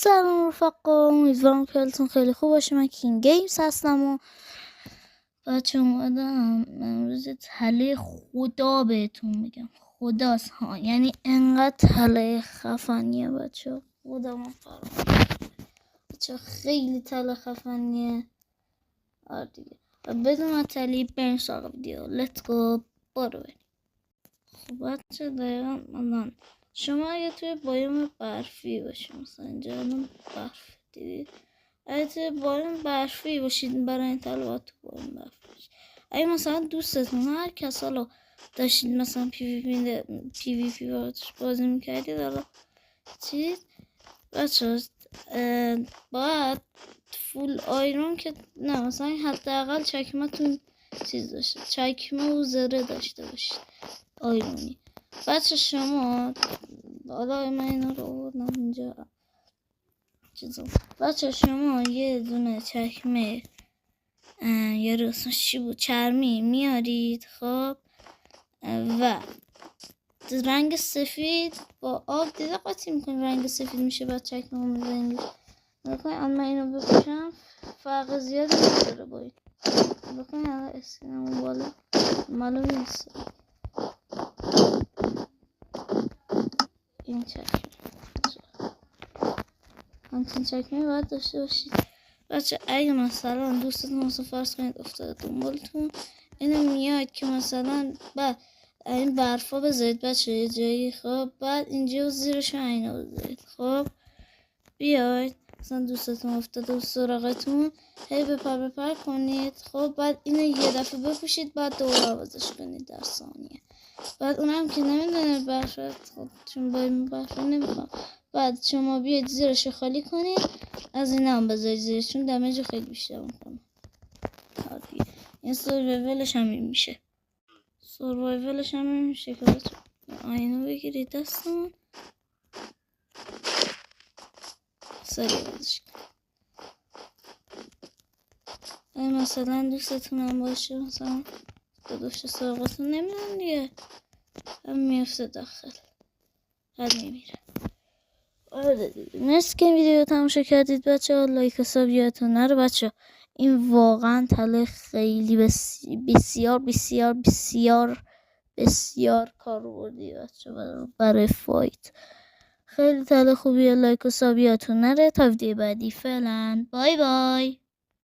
سلام رفقا، امیدوارم که حالتون خیلی خوب باشه. من کینگ گیمز هستم و بچه اومدم امروز تله خدا بهتون میگم. خداست ها، یعنی انقدر تله خفنیه بچه. خدا من فرام بچه، خیلی تله خفنیه. دیگه و بدون تلی بریم سراغ ویدیو. لیتس گو، برو بریم. خب بچه دقیقا الان شما اگه توی بایوم برفی باشید، مثلا اینجا الان برف دیدید، اگه توی بایوم برفی باشید برای این تله باید تو بایوم برفی باشید. اگه مثلا دوستتون هر کس حالا داشتید مثلا پی وی پی بازی میکردید، حالا چیز بچه باید فول آیرون که نه، مثلا حداقل چکمتون چیز داشته، چکمه و زره داشته باشید آیرونی. بچه شما حالا من اینا رو آوردم اینجا چیزا. بچه شما یه دونه چکمه یه رسم چی بود چرمی میارید، خب، و رنگ سفید با آب دیده قاطی میکنید، رنگ سفید میشه، بعد چکمه رو میزنید. بکنید من اینو بپوشم فرق زیادی نداره با این. بکنید الان اسکینمون بالا معلوم نیست. این چکمه همچین چکمه باید داشته باشید بچه. اگه مثلا دوستتون مثلا فرض کنید افتاده دنبالتون، اینو میاد که مثلا بعد این برفا بذارید بچه یه جایی، خب بعد اینجا زیرش اینا بذارید، خب بیاید مثلا دوستتون افتاده سراغتون، هی بپر کنید، خب بعد اینو یه دفعه بپوشید، بعد دوباره عوضش کنید در ثانیه. بعد اونم که نمیدونه برفه، خب چون با این برفه نمیخوام، بعد شما بیاید زیرش خالی کنید، از این هم بذارید زیرش، چون دمیج خیلی بیشتر میکنه. این سروایولش هم این میشه، سروایولش هم این میشه که بچه اینو بگیرید دستمون سریع بازش کنید. مثلا دوستتون هم باشه، مثلا داداش سراغتون نمیدونم دیگه، هم میفته داخل، بعد میمیره. آره دیگه. مرسی که این ویدیو تماشا کردید بچه ها. لایک و ساب یادتون نره بچه. این واقعا تله خیلی بسیار بسیار بسیار بسیار کاربردی بچه برای فایت. خیلی تله خوبیه. لایک و ساب یادتون نره. تا ویدیو بعدی، فعلا بای بای.